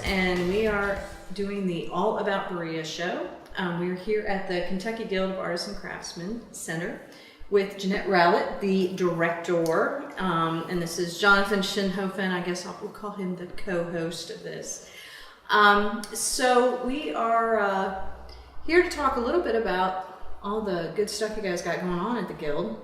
and we are doing the All About Berea show. We're here at the Kentucky Guild of Artists and Craftsmen Center with Jeannette Rowlett, the director, and this is Jonathan Schinhofen. I guess we'll call him the co-host of this. So we are here to talk a little bit about all the good stuff you guys got going on at the Guild.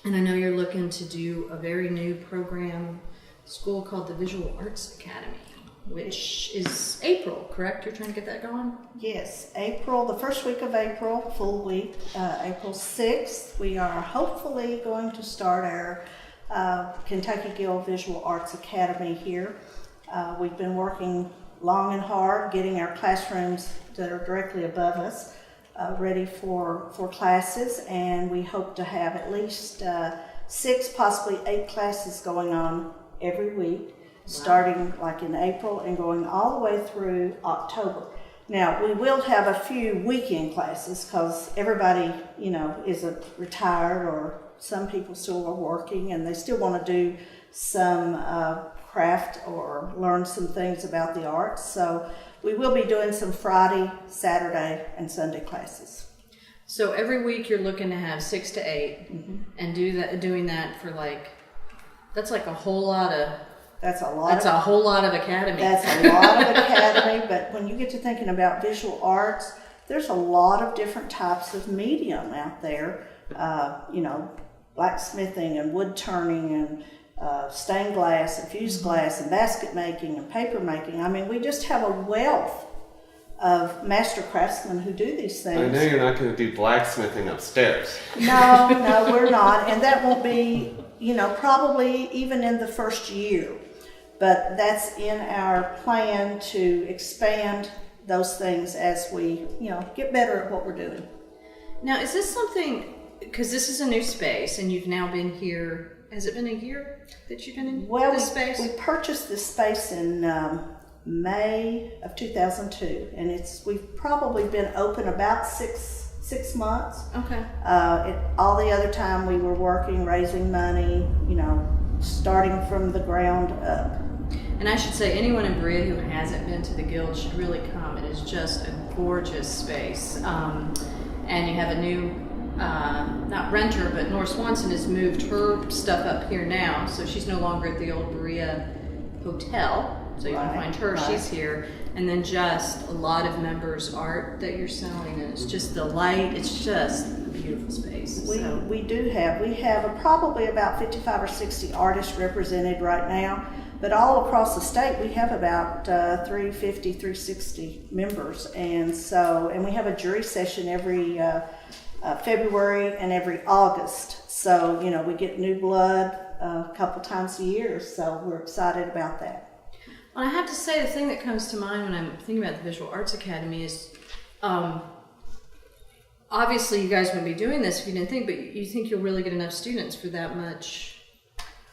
And I know you're looking to do a very new program school called the Visual Arts Academy, which is April, correct? You're trying to get that going? Yes, April, the first week of April, full week, April 6th. We are hopefully going to start our Kentucky Guild Visual Arts Academy here. We've been working long and hard getting our classrooms that are directly above us ready for classes, and we hope to have at least 6, possibly 8 classes going on every week, starting like in April and going all the way through October. Now, we will have a few weekend classes because everybody, isn't retired, or some people still are working and they still want to do some craft or learn some things about the arts. So we will be doing some Friday, Saturday, and Sunday classes. So every week you're looking to have 6 to 8, and doing that for that's like a whole lot of. That's a whole lot of academy. That's a lot of academy, but when you get to thinking about visual arts, there's a lot of different types of medium out there. Blacksmithing and wood turning and stained glass and fused glass and basket making and paper making. I mean, we just have a wealth of master craftsmen who do these things. I know you're not going to do blacksmithing upstairs. No, we're not, and that won't be, probably even in the first year. But that's in our plan to expand those things as we, get better at what we're doing. Now, is this something, because this is a new space and you've now been here, has it been a year that you've been in this space? We purchased this space in May of 2002, and we've probably been open about six months. Okay. All the other time we were working, raising money, starting from the ground up. And I should say, anyone in Berea who hasn't been to the Guild should really come. It is just a gorgeous space. And you have a new, not renter, but Nora Swanson has moved her stuff up here now. So she's no longer at the old Berea Hotel. So you can find her, right. She's here. And then just a lot of members' art that you're selling. And it's just the light. It's just a beautiful space. We have probably about 55 or 60 artists represented right now. But all across the state, we have about 350, 360 members. And we have a jury session every February and every August. So, we get new blood a couple times a year. So we're excited about that. Well, I have to say, the thing that comes to mind when I'm thinking about the Visual Arts Academy is, obviously you guys wouldn't be doing this if you didn't think, but you think you'll really get enough students for that much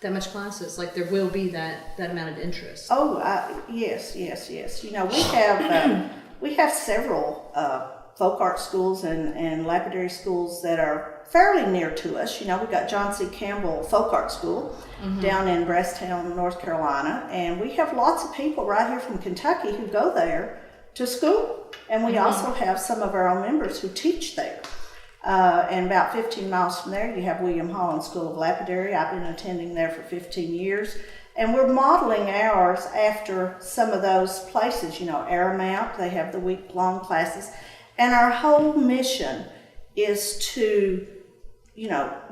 classes. Like there will be that amount of interest. Oh, yes. We have several folk art schools and lapidary schools that are fairly near to us. We've got John C. Campbell Folk Art School down in Brasstown, North Carolina, and we have lots of people right here from Kentucky who go there to school. And we also have some of our own members who teach there. And about 15 miles from there, you have William Holland School of Lapidary. I've been attending there for 15 years. And we're modeling ours after some of those places. Aramount, they have the week-long classes. And our whole mission is to,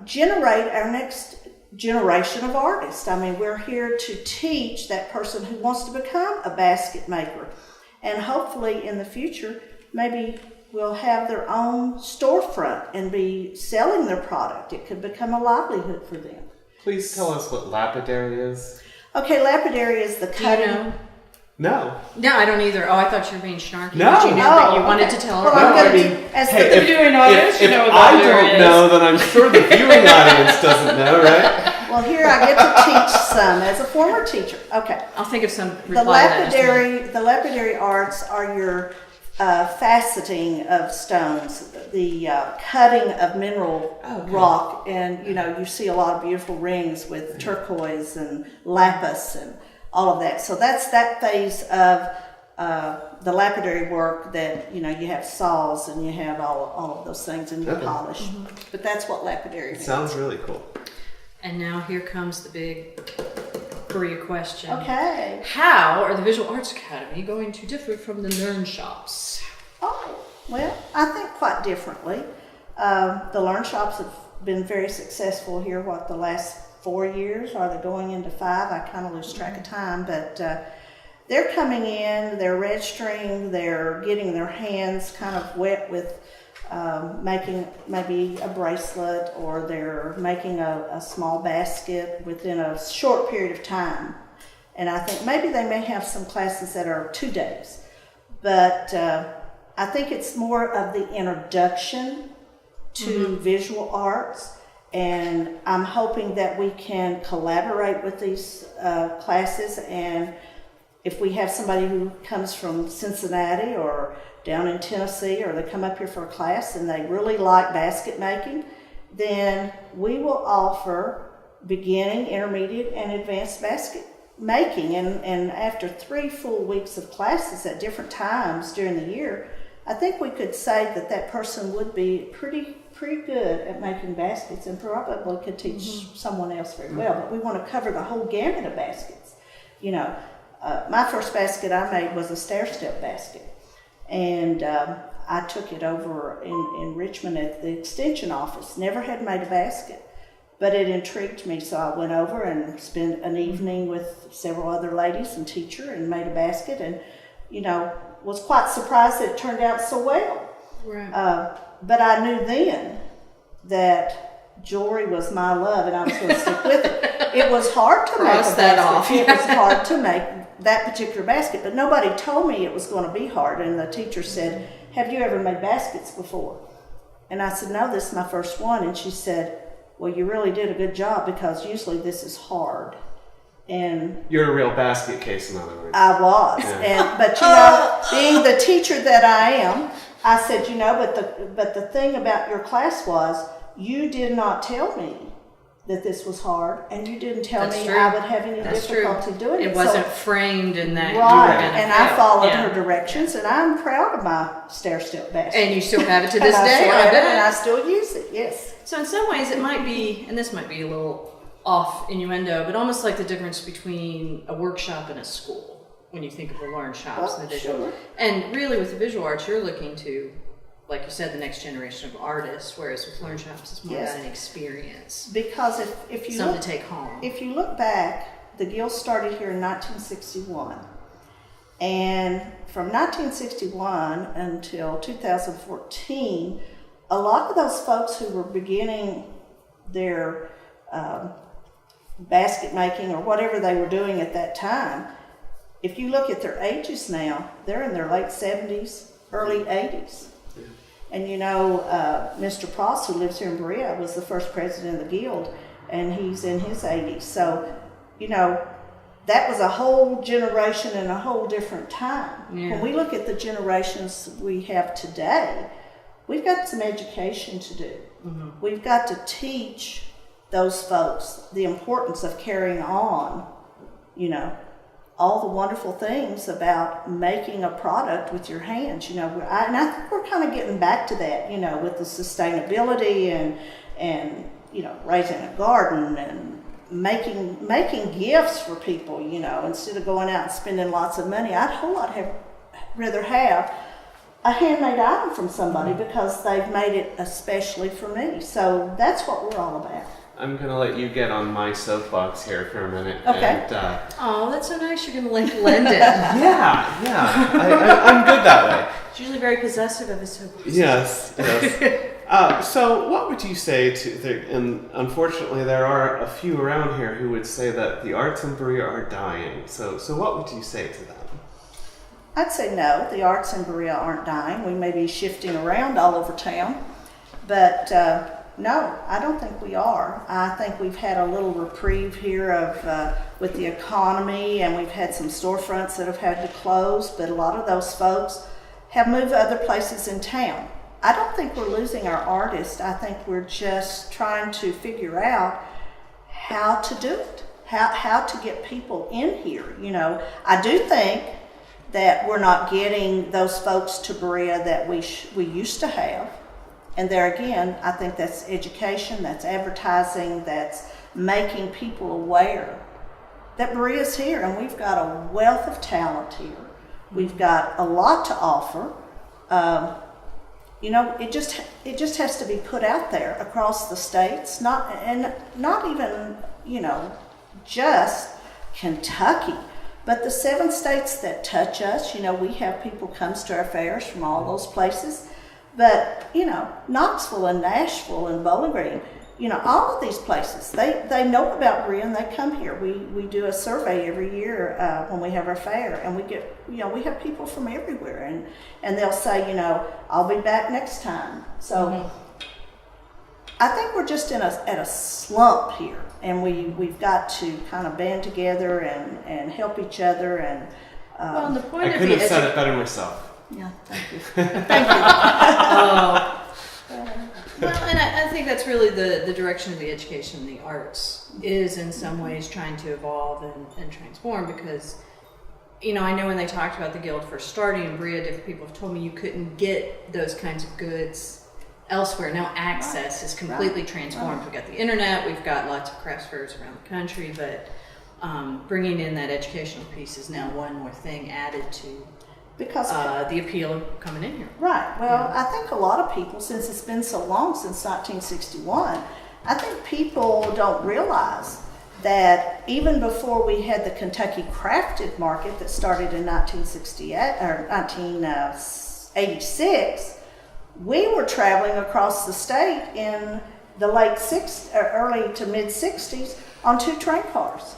generate our next generation of artists. I mean, we're here to teach that person who wants to become a basket maker. And hopefully in the future, maybe will have their own storefront and be selling their product. It could become a livelihood for them. Please tell us what lapidary is. Okay, lapidary is the cutting. Do you know? No. No, I don't either. Oh, I thought you were being snarky. No. But you knew that you wanted to tell her. Well, if viewing audience, if I don't know, then I'm sure the viewing audience doesn't know, right? Well, here I get to teach some as a former teacher. Okay. I'll think of some. The lapidary arts are your faceting of stones, the cutting of mineral rock, and you see a lot of beautiful rings with turquoise and lapis and all of that. So that's that phase of the lapidary work that, you have saws and you have all of those things and you polish. But that's what lapidary means. Sounds really cool. And now here comes the big Berea question. Okay. How are the Visual Arts Academy going to differ from the Learn Shops? Oh, well, I think quite differently. The Learn Shops have been very successful here, the last 4 years? Are they going into 5? I kind of lose track of time, but they're coming in, they're registering, they're getting their hands kind of wet with making maybe a bracelet, or they're making a small basket within a short period of time. And I think maybe they may have some classes that are 2 days, but I think it's more of the introduction to visual arts, and I'm hoping that we can collaborate with these classes. And if we have somebody who comes from Cincinnati or down in Tennessee, or they come up here for a class and they really like basket making, then we will offer beginning, intermediate, and advanced basket making. And after 3 full weeks of classes at different times during the year, I think we could say that person would be pretty good at making baskets, and probably could teach someone else very well. But we want to cover the whole gamut of baskets. My first basket I made was a stair-step basket. And I took it over in Richmond at the extension office. Never had made a basket, but it intrigued me. So I went over and spent an evening with several other ladies and teacher and made a basket, and, was quite surprised that it turned out so well. Right. But I knew then that jewelry was my love, and I was going to stick with it. It was hard to make a basket. That off. It was hard to make that particular basket, but nobody told me it was going to be hard. And the teacher said, "Have you ever made baskets before?" And I said, "No, this is my first one." And she said, "Well, you really did a good job, because usually this is hard." And you're a real basket case, in other words. I was, yeah. But being the teacher that I am, I said, but the thing about your class was, you did not tell me that this was hard, and you didn't tell me I would have any difficulty doing it. It wasn't framed in that you were right, going to and I followed her directions, and I'm proud of my stair-step basket. And you still have it to this and day, I bet. And I still use it, yes. So in some ways it might be, and this might be a little off innuendo, but almost like the difference between a workshop and a school when you think of the Learn Shops and the visual. Sure. And really with the visual arts, you're looking to, like you said, the next generation of artists, whereas with Learn Shops, it's more about an experience. Because if you something look, to take home. If you look back, the Guild started here in 1961. And from 1961 until 2014, a lot of those folks who were beginning their basket making or whatever they were doing at that time, if you look at their ages now, they're in their late 70s, early 80s. Yeah. And Mr. Pross, who lives here in Berea, was the first president of the Guild, and he's in his 80s. So, that was a whole generation and a whole different time. Yeah. When we look at the generations we have today, we've got some education to do. Mm-hmm. We've got to teach those folks the importance of carrying on, all the wonderful things about making a product with your hands. And I think we're kind of getting back to that, with the sustainability and raising a garden and making gifts for people, instead of going out and spending lots of money. I'd a whole lot rather have a handmade item from somebody because they've made it especially for me. So that's what we're all about. I'm going to let you get on my soapbox here for a minute. Okay. And, oh, that's so nice. You're going to lend it. yeah. I'm good that way. It's usually very possessive of his soapbox. Yes. So what would you say and unfortunately there are a few around here who would say that the arts in Berea are dying. So what would you say to them? I'd say no, the arts in Berea aren't dying. We may be shifting around all over town, but no, I don't think we are. I think we've had a little reprieve here with the economy, and we've had some storefronts that have had to close, but a lot of those folks have moved to other places in town. I don't think we're losing our artists. I think we're just trying to figure out how to do it, how to get people in here. I do think that we're not getting those folks to Berea that we used to have. And there again, I think that's education, that's advertising, that's making people aware that Berea's here, and we've got a wealth of talent here. We've got a lot to offer. It just has to be put out there across the states, not even just Kentucky, but the 7 states that touch us. We have people comes to our fairs from all those places, but Knoxville and Nashville and Bowling Green, all of these places, they know about Berea and they come here. We do a survey every year when we have our fair, and we get, we have people from everywhere, and they'll say, I'll be back next time. So I think we're just at a slump here, and we've got to kind of band together and help each other. And well, the point I of couldn't the have said it better myself. yeah, thank you. Thank you. Oh. Well, and I think that's really the direction of the education in the arts is in some ways trying to evolve and transform, because, I know when they talked about the Guild first starting in Berea, different people have told me you couldn't get those kinds of goods elsewhere. Now access is completely transformed. We've got the internet, we've got lots of crafts fairs around the country, but bringing in that educational piece is now one more thing added to Because the appeal of coming in here. Right. Well, I think a lot of people, since it's been so long since 1961, I think people don't realize that even before we had the Kentucky Crafted Market that started in 1986, we were traveling across the state in the early to mid 60s on 2 train cars.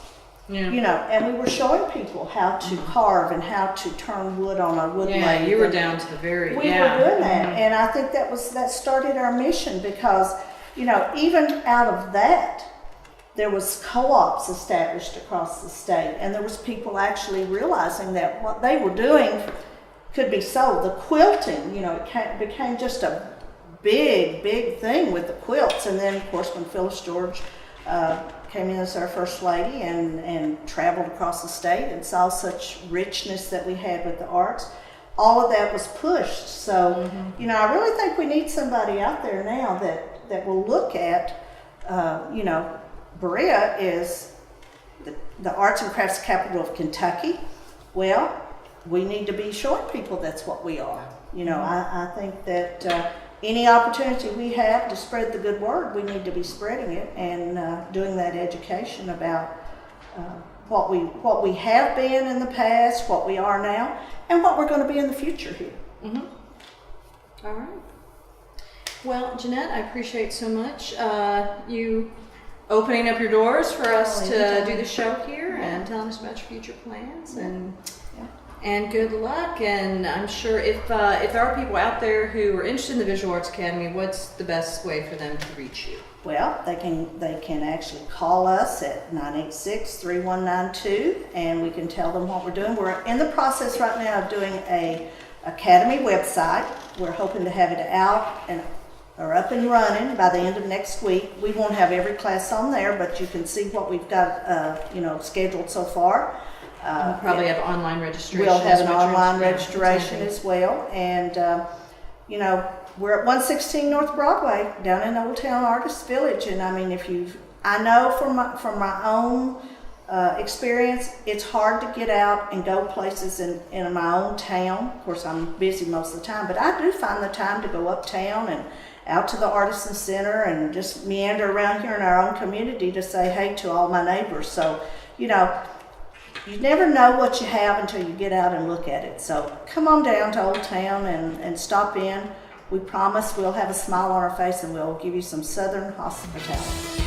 Yeah. And we were showing people how to carve and how to turn wood on a wood lathe. Yeah, you were down to the very. We were doing that, and I think that started our mission, because even out of that, there was co-ops established across the state, and there was people actually realizing that what they were doing could be sold. The quilting, it became just a big thing with the quilts, and then of course when Phyllis George came in as our first lady and traveled across the state and saw such richness that we had with the arts, all of that was pushed. So, I really think we need somebody out there now that will look at, Berea is the arts and crafts capital of Kentucky. Well, we need to be showing people that's what we are. I think that any opportunity we have to spread the good word, we need to be spreading it and doing that education about what we have been in the past, what we are now, and what we're going to be in the future here. All right. Well, Jeannette, I appreciate so much you opening up your doors for us to do the show here and telling us about your future plans and good luck. And I'm sure if there are people out there who are interested in the Visual Arts Academy, what's the best way for them to reach you? Well, they can actually call us at 986-3192, and we can tell them what we're doing. We're in the process right now of doing a academy website. We're hoping to have it out or up and running by the end of next week. We won't have every class on there, but you can see what we've got scheduled so far. We'll probably have online registration. We'll have an online registration as well, and we're at 116 North Broadway down in Old Town Artists Village. And I mean, I know from my own experience, it's hard to get out and go places in my own town. Of course, I'm busy most of the time, but I do find the time to go uptown and out to the Artisan Center and just meander around here in our own community to say hey to all my neighbors. So, you never know what you have until you get out and look at it. So come on down to Old Town and stop in. We promise we'll have a smile on our face and we'll give you some Southern hospitality.